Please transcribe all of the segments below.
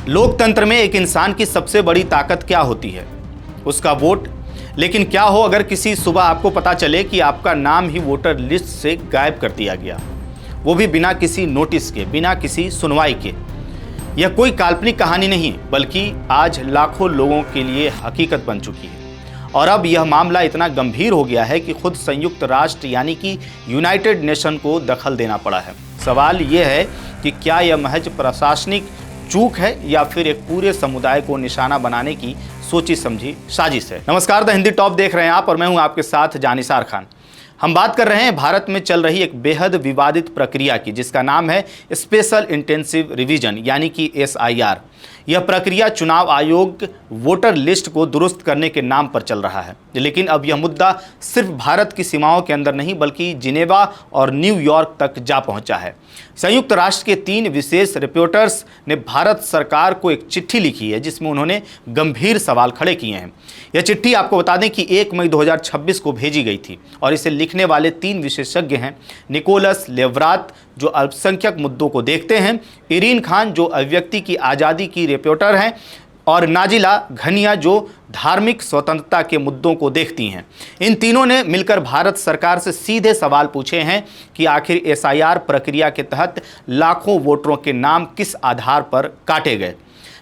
लोकतंत्र में एक इंसान की सबसे बड़ी ताकत क्या होती है? उसका वोट। लेकिन क्या हो अगर किसी सुबह आपको पता चले कि आपका नाम ही वोटर लिस्ट से गायब कर दिया गया, वो भी बिना किसी नोटिस के, बिना किसी सुनवाई के। यह कोई काल्पनिक कहानी नहीं बल्कि आज लाखों लोगों के लिए हकीकत बन चुकी है। और अब यह मामला इतना गंभीर हो गया है कि खुद संयुक्त राष्ट्र यानी कि यूनाइटेड नेशन को दखल देना पड़ा है। सवाल यह है कि क्या यह महज प्रशासनिक चूक है या फिर एक पूरे समुदाय को निशाना बनाने की सोची समझी साजिश है। नमस्कार, द हिंदी टॉप देख रहे हैं आप और मैं हूं आपके साथ जानिसार खान। हम बात कर रहे हैं भारत में चल रही एक बेहद विवादित प्रक्रिया की, जिसका नाम है स्पेशल इंटेंसिव रिवीजन यानी कि SIR। यह प्रक्रिया चुनाव आयोग वोटर लिस्ट को दुरुस्त करने के नाम पर चल रहा है, लेकिन अब यह मुद्दा सिर्फ भारत की सीमाओं के अंदर नहीं बल्कि जिनेवा और न्यूयॉर्क तक जा पहुंचा है। संयुक्त राष्ट्र के 3 विशेष रिपोर्टर्स ने भारत सरकार को एक चिट्ठी लिखी है जिसमें उन्होंने गंभीर सवाल खड़े किए हैं। यह चिट्ठी आपको बता दें कि 1 मई 2026 को भेजी गई थी और इसे लिखने वाले 3 विशेषज्ञ हैं निकोलस लेवरात, जो अल्पसंख्यक मुद्दों को देखते हैं, इरीन खान, जो अभिव्यक्ति की आज़ादी की रिपोर्टर हैं, और नाजिला घनिया, जो धार्मिक स्वतंत्रता के मुद्दों को देखती हैं। इन तीनों ने मिलकर भारत सरकार से सीधे सवाल पूछे हैं कि आखिर SIR प्रक्रिया के तहत लाखों वोटरों के नाम किस आधार पर काटे गए।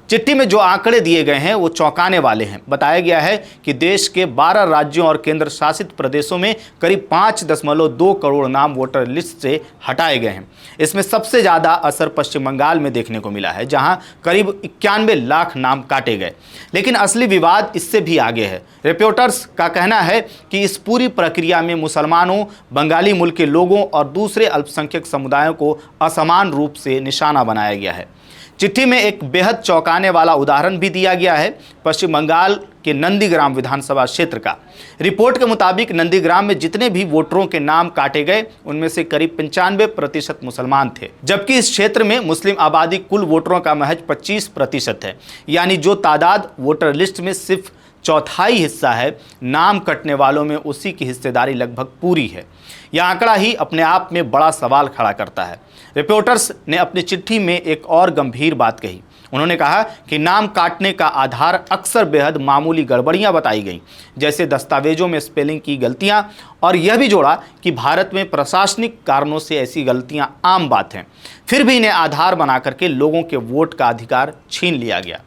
चिट्ठी में जो आंकड़े दिए गए हैं वो चौंकाने वाले हैं। बताया गया है कि देश के 12 राज्यों और केंद्र शासित प्रदेशों में करीब 5.2 करोड़ नाम वोटर लिस्ट से हटाए गए हैं। इसमें सबसे ज़्यादा असर पश्चिम बंगाल में देखने को मिला है, जहां करीब 91 लाख नाम काटे गए। लेकिन असली विवाद इससे भी आगे है। रिपोर्टर्स का कहना है कि इस पूरी प्रक्रिया में मुसलमानों, बंगाली मूल के लोगों और दूसरे अल्पसंख्यक समुदायों को असमान रूप से निशाना बनाया गया है। चिट्ठी में एक बेहद चौंकाने वाला उदाहरण भी दिया गया है पश्चिम बंगाल के नंदीग्राम विधानसभा क्षेत्र का। रिपोर्ट के मुताबिक नंदीग्राम में जितने भी वोटरों के नाम काटे गए उनमें से करीब 95% मुसलमान थे, जबकि इस क्षेत्र में मुस्लिम आबादी कुल वोटरों का महज 25% है। यानी जो तादाद वोटर लिस्ट में सिर्फ चौथाई हिस्सा है, नाम कटने वालों में उसी की हिस्सेदारी लगभग पूरी है। यह आंकड़ा ही अपने आप में बड़ा सवाल खड़ा करता है। रिपोर्टर्स ने अपनी चिट्ठी में एक और गंभीर बात कही। उन्होंने कहा कि नाम काटने का आधार अक्सर बेहद मामूली गड़बड़ियां बताई गईं, जैसे दस्तावेजों में स्पेलिंग की गलतियां, और यह भी जोड़ा कि भारत में प्रशासनिक कारणों से ऐसी गलतियां आम बात हैं। फिर भी इन्हें आधार बना करके लोगों के वोट का अधिकार छीन लिया गया।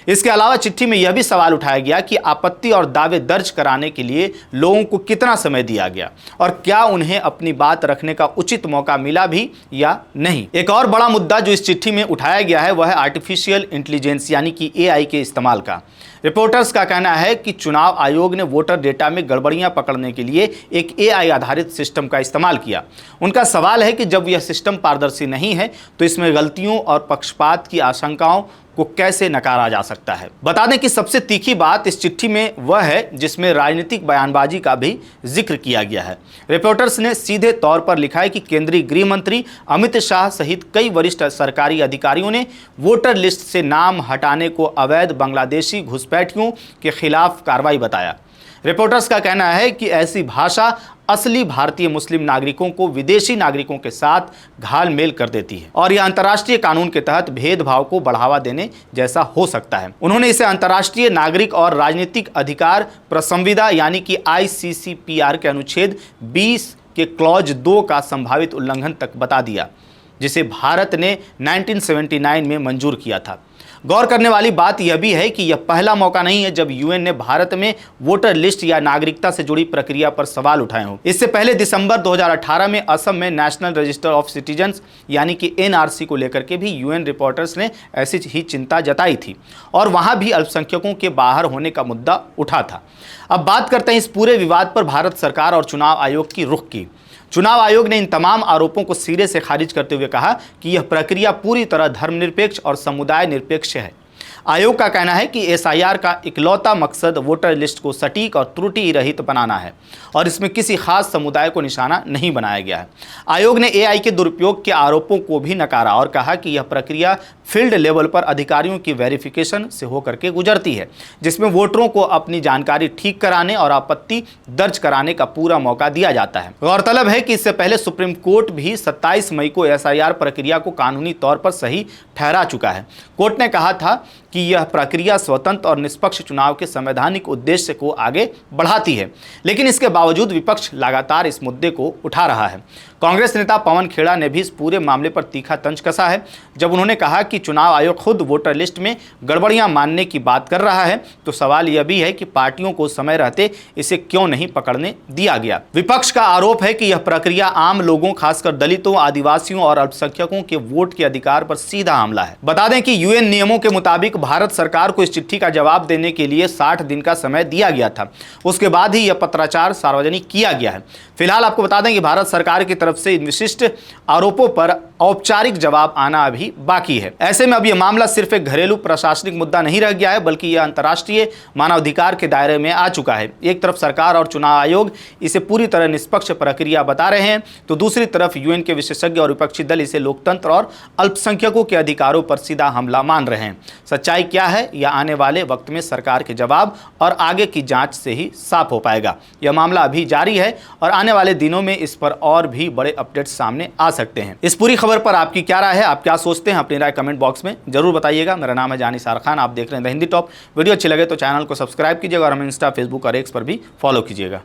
इसके अलावा चिट्ठी में यह भी सवाल उठाया गया कि आपत्ति और दावे दर्ज कराने के लिए लोगों को कितना समय दिया गया और क्या उन्हें अपनी बात रखने का उचित मौका मिला भी या नहीं। एक और बड़ा मुद्दा जो इस चिट्ठी में उठाया गया है वह है आर्टिफिशियल इंटेलिजेंस यानी कि AI के इस्तेमाल का। रिपोर्टर्स का कहना है कि चुनाव आयोग ने वोटर डेटा में गड़बड़ियां पकड़ने के लिए एक AI आधारित सिस्टम का इस्तेमाल किया। उनका सवाल है कि जब यह सिस्टम पारदर्शी नहीं है तो इसमें गलतियों और पक्षपात की आशंकाओं को कैसे नकारा जा सकता है। बता दें कि सबसे तीखी बात इस चिट्ठी में वह है जिसमें राजनीतिक बयानबाजी का भी जिक्र किया गया है। रिपोर्टर्स ने सीधे तौर पर लिखा है कि केंद्रीय गृह मंत्री अमित शाह सहित कई वरिष्ठ सरकारी अधिकारियों ने वोटर लिस्ट से नाम हटाने को अवैध बांग्लादेशी घुसपैठियों के खिलाफ कार्रवाई बताया। रिपोर्टर्स का कहना है कि ऐसी भाषा असली भारतीय मुस्लिम नागरिकों को विदेशी नागरिकों के साथ घालमेल कर देती है और यह अंतर्राष्ट्रीय कानून के तहत भेदभाव को बढ़ावा देने जैसा हो सकता है। उन्होंने इसे अंतर्राष्ट्रीय नागरिक और राजनीतिक अधिकार प्रसंविदा यानी कि ICCPR के अनुच्छेद 20 के क्लॉज 2 का संभावित उल्लंघन तक बता दिया, जिसे भारत ने 1979 में मंजूर किया था। गौर करने वाली बात यह भी है कि यह पहला मौका नहीं है जब UN ने भारत में वोटर लिस्ट या नागरिकता से जुड़ी प्रक्रिया पर सवाल उठाए हों। इससे पहले दिसंबर 2018 में असम में नेशनल रजिस्टर ऑफ सिटीजन्स यानी कि NRC को लेकर के भी UN रिपोर्टर्स ने ऐसी ही चिंता जताई थी और वहां भी अल्पसंख्यकों के बाहर होने का मुद्दा उठा था। अब बात करते हैं इस पूरे विवाद पर भारत सरकार और चुनाव आयोग की रुख की। चुनाव आयोग ने इन तमाम आरोपों को सिरे से खारिज करते हुए कहा कि यह प्रक्रिया पूरी तरह धर्मनिरपेक्ष और समुदाय निरपेक्ष है। आयोग का कहना है कि SIR का इकलौता मकसद वोटर लिस्ट को सटीक और त्रुटि रहित बनाना है और इसमें किसी खास समुदाय को निशाना नहीं बनाया गया है। आयोग ने AI के दुरुपयोग के आरोपों को भी नकारा और कहा कि यह प्रक्रिया फील्ड लेवल पर अधिकारियों की वेरिफिकेशन से होकर के गुजरती है, जिसमें वोटरों को अपनी जानकारी ठीक कराने और आपत्ति दर्ज कराने का पूरा मौका दिया जाता है। गौरतलब है कि इससे पहले सुप्रीम कोर्ट भी 27 मई को एसआईआर प्रक्रिया को कानूनी तौर पर सही ठहरा चुका है। कोर्ट ने कहा था कि यह प्रक्रिया स्वतंत्र और निष्पक्ष चुनाव के संवैधानिक उद्देश्य को आगे बढ़ाती है, लेकिन इसके बावजूद विपक्ष लगातार इस मुद्दे को उठा रहा है। कांग्रेस नेता पवन खेड़ा ने भी इस पूरे मामले पर तीखा तंज कसा है, जब उन्होंने कहा कि चुनाव आयोग खुद वोटर लिस्ट में गड़बड़ियां मानने की बात कर रहा है, तो सवाल यह भी है कि पार्टियों को समय रहते इसे क्यों नहीं पकड़ने दिया गया। विपक्ष का आरोप है कि यह प्रक्रिया आम लोगों, खासकर दलितों, आदिवासियों और अल्पसंख्यकों के वोट के अधिकार पर सीधा हमला है। बता दें कि यूएन नियमों के मुताबिक भारत सरकार को इस चिट्ठी का जवाब देने के लिए 60 दिन का समय दिया गया था। उसके बाद ही यह पत्राचार सार्वजनिक किया गया है। फिलहाल आपको बता दें कि भारत सरकार की तरफ से इन विशिष्ट आरोपों पर औपचारिक जवाब आना अभी बाकी है। ऐसे में अब यह मामला सिर्फ एक घरेलू प्रशासनिक मुद्दा नहीं रह गया है, बल्कि यह अंतर्राष्ट्रीय मानवाधिकार के दायरे में आ चुका है। एक तरफ सरकार और चुनाव आयोग इसे पूरी तरह निष्पक्ष प्रक्रिया बता रहे हैं, तो दूसरी तरफ यूएन के विशेषज्ञ और विपक्षी दल इसे लोकतंत्र और अल्पसंख्यकों के अधिकारों पर सीधा हमला मान रहे हैं। सच्चाई क्या है, यह आने वाले वक्त में सरकार के जवाब और आगे की जांच से ही साफ हो पाएगा। यह मामला अभी जारी है और आने वाले दिनों में इस पर और भी बड़े अपडेट्स सामने आ सकते हैं। इस पूरी खबर पर आपकी क्या राय है, आप क्या सोचते हैं, अपनी राय कमेंट बॉक्स में जरूर बताइएगा। मेरा नाम है जानिसार खान, आप देख रहे हैं द हिंदी टॉप। वीडियो अच्छी लगे तो चैनल को सब्सक्राइब कीजिएगा और हमें इंस्टा, फेसबुक और एक्स पर भी फॉलो कीजिएगा।